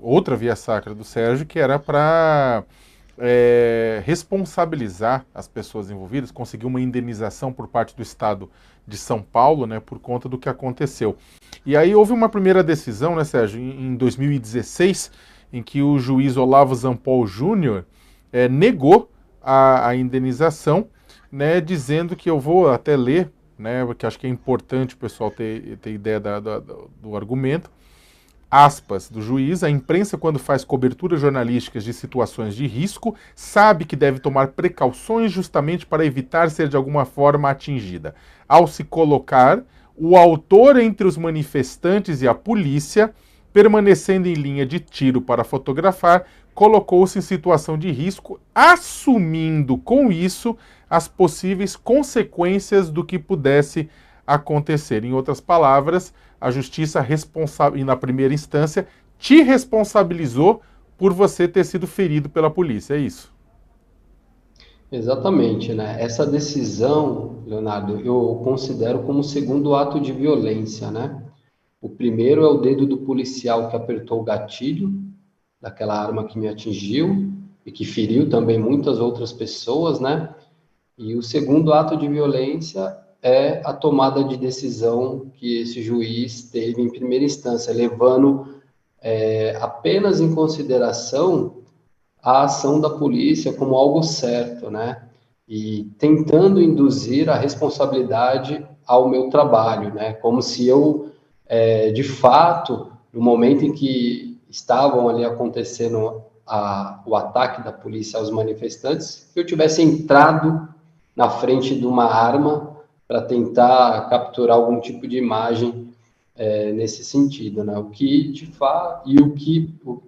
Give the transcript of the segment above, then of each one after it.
outra via sacra do Sérgio, que era para responsabilizar as pessoas envolvidas, conseguir uma indenização por parte do Estado de São Paulo, né, por conta do que aconteceu. E aí houve uma primeira decisão, né, Sérgio, em 2016, em que o juiz Olavo Zampol Júnior negou a indenização, né, dizendo que, eu vou até ler, né, porque acho que é importante o pessoal ter ideia do argumento. Aspas do juiz: a imprensa, quando faz coberturas jornalísticas de situações de risco, sabe que deve tomar precauções justamente para evitar ser de alguma forma atingida. Ao se colocar o autor entre os manifestantes e a polícia, permanecendo em linha de tiro para fotografar, colocou-se em situação de risco, assumindo com isso as possíveis consequências do que pudesse acontecer. Em outras palavras, a justiça e na primeira instância te responsabilizou por você ter sido ferido pela polícia, é isso? Exatamente, né? Essa decisão, Leonardo, eu considero como o segundo ato de violência, né? O primeiro é o dedo do policial que apertou o gatilho daquela arma que me atingiu e que feriu também muitas outras pessoas, né? E o segundo ato de violência é a tomada de decisão que esse juiz teve em primeira instância, levando apenas em consideração a ação da polícia como algo certo, né? E tentando induzir a responsabilidade ao meu trabalho, né? Como se eu, de fato, no momento em que estavam ali acontecendo o ataque da polícia aos manifestantes, eu tivesse entrado na frente de uma arma para tentar capturar algum tipo de imagem nesse sentido, né? O que de fato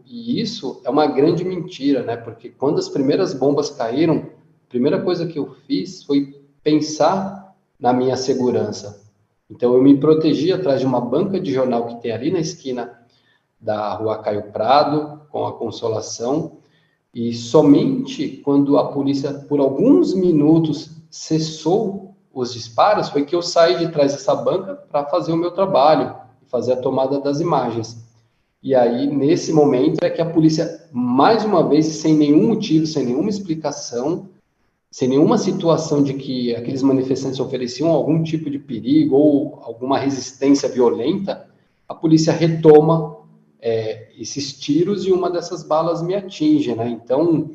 e isso é uma grande mentira, né? Porque quando as primeiras bombas caíram, a primeira coisa que eu fiz foi pensar na minha segurança. Então eu me protegi atrás de uma banca de jornal que tem ali na esquina da Rua Caio Prado, com a Consolação, e somente quando a polícia, por alguns minutos, cessou os disparos, foi que eu saí de trás dessa banca para fazer o meu trabalho, fazer a tomada das imagens. E aí, nesse momento, é que a polícia, mais uma vez, sem nenhum motivo, sem nenhuma explicação, sem nenhuma situação de que aqueles manifestantes ofereciam algum tipo de perigo ou alguma resistência violenta, a polícia retoma esses tiros e uma dessas balas me atinge, né? Então,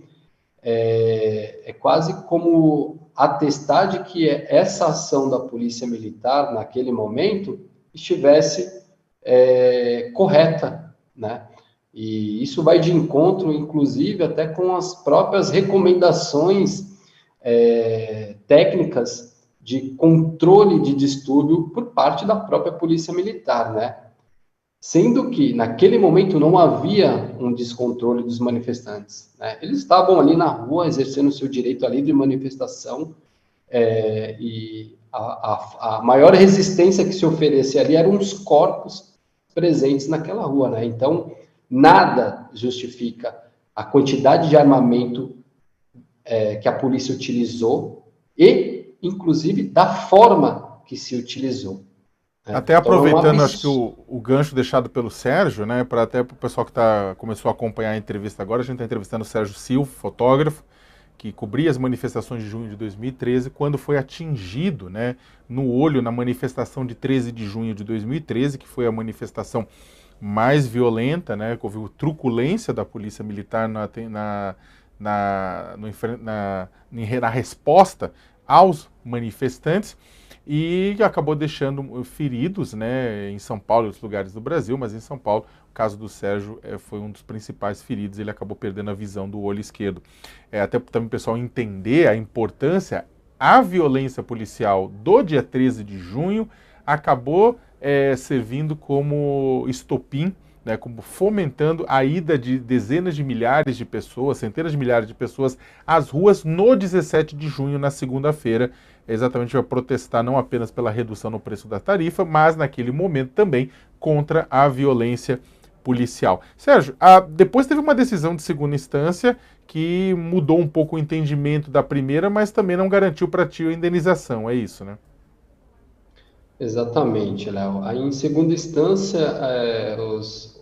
é quase como atestar de que essa ação da polícia militar, naquele momento, estivesse correta, né? E isso vai de encontro, inclusive, até com as próprias recomendações técnicas de controle de distúrbio por parte da própria polícia militar, né? Sendo que, naquele momento, não havia um descontrole dos manifestantes, né? Eles estavam ali na rua, exercendo o seu direito à livre manifestação, e a maior resistência que se oferecia ali eram os corpos presentes naquela rua, né? Então, nada justifica a quantidade de armamento que a polícia utilizou e, inclusive, da forma que se utilizou, né? Até Então, é um aproveitando, acho que absurdo. o gancho deixado pelo Sérgio, né, para até o pessoal que começou a acompanhar a entrevista agora, a gente está entrevistando o Sérgio Silva, fotógrafo, que cobria as manifestações de junho de 2013, quando foi atingido, né, no olho na manifestação de 13 de junho de 2013, que foi a manifestação mais violenta, né, que houve truculência da polícia militar na resposta aos manifestantes, e acabou deixando feridos, né, em São Paulo e outros lugares do Brasil, mas em São Paulo, o caso do Sérgio foi um dos principais feridos, ele acabou perdendo a visão do olho esquerdo. Até também o pessoal entender a importância, a violência policial do dia 13 de junho acabou servindo como estopim, né, como fomentando a ida de dezenas de milhares de pessoas, centenas de milhares de pessoas às ruas no 17 de junho, na segunda-feira, exatamente para protestar não apenas pela redução no preço da tarifa, mas naquele momento também contra a violência policial. Sérgio, depois teve uma decisão de segunda instância que mudou um pouco o entendimento da primeira, mas também não garantiu para ti a indenização, é isso, né? Exatamente, Léo. Aí, em segunda instância,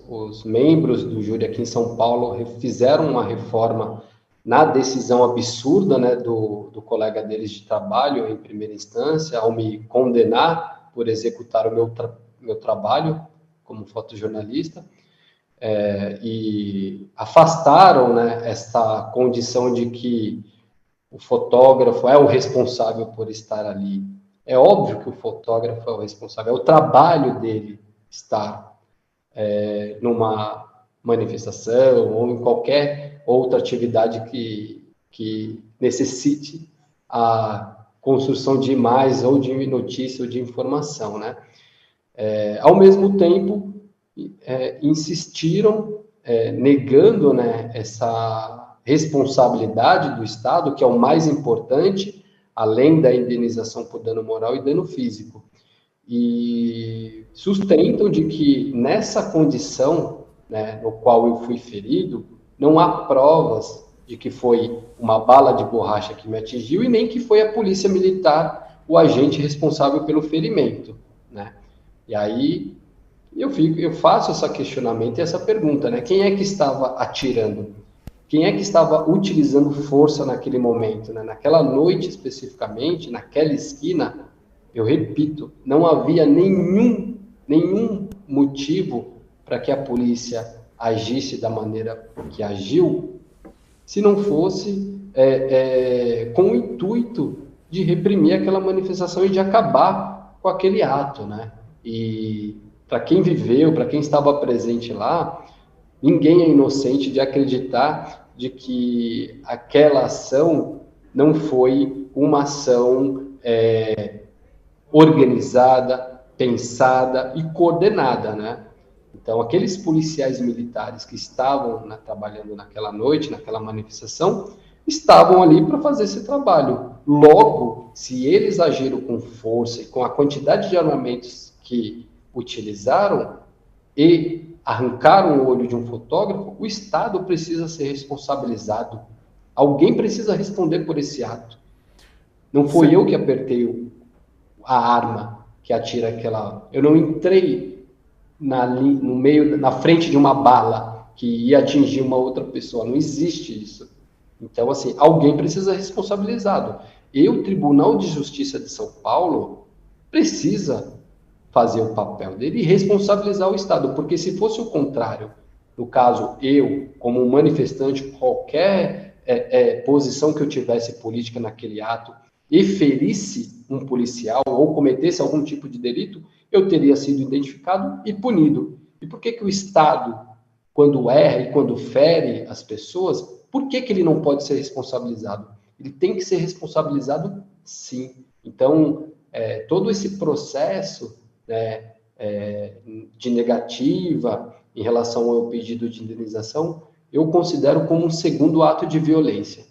os membros do júri aqui em São Paulo fizeram uma reforma na decisão absurda, né, do colega deles de trabalho em primeira instância, ao me condenar por executar o meu trabalho como fotojornalista, e afastaram, né, essa condição de que o fotógrafo é o responsável por estar ali. É óbvio que o fotógrafo é o responsável, é o trabalho dele estar numa manifestação ou em qualquer outra atividade que necessite a construção de imagens ou de notícia ou de informação, né? Ao mesmo tempo, insistiram, negando, né, essa responsabilidade do Estado, que é o mais importante, além da indenização por dano moral e dano físico. E sustentam de que nessa condição, né, no qual eu fui ferido, não há provas de que foi uma bala de borracha que me atingiu e nem que foi a polícia militar o agente responsável pelo ferimento, né? E aí eu faço esse questionamento e essa pergunta, né? Quem é que estava atirando? Quem é que estava utilizando força naquele momento, né? Naquela noite especificamente, naquela esquina, eu repito, não havia nenhum motivo para que a polícia agisse da maneira que agiu, se não fosse com o intuito de reprimir aquela manifestação e de acabar com aquele ato, né? E para quem viveu, para quem estava presente lá, ninguém é inocente de acreditar de que aquela ação não foi uma ação organizada, pensada e coordenada, né? Então, aqueles policiais militares que estavam, né, trabalhando naquela noite, naquela manifestação, estavam ali para fazer esse trabalho. Logo, se eles agiram com força e com a quantidade de armamentos que utilizaram e arrancaram o olho de um fotógrafo, o Estado precisa ser responsabilizado. Alguém precisa responder por esse ato. Não foi eu que apertei a arma que atira aquela. Eu não entrei no meio, na frente de uma bala que ia atingir uma outra pessoa. Não existe isso. Então, assim, alguém precisa ser responsabilizado. E o Tribunal de Justiça de São Paulo precisa fazer o papel dele e responsabilizar o Estado, porque se fosse o contrário, no caso, eu, como um manifestante, qualquer posição que eu tivesse política naquele ato, e ferisse um policial ou cometesse algum tipo de delito, eu teria sido identificado e punido. E por que que o Estado, quando erra e quando fere as pessoas, por que que ele não pode ser responsabilizado? Ele tem que ser responsabilizado, sim. Então, todo esse processo, né, de negativa em relação ao pedido de indenização, eu considero como um segundo ato de violência.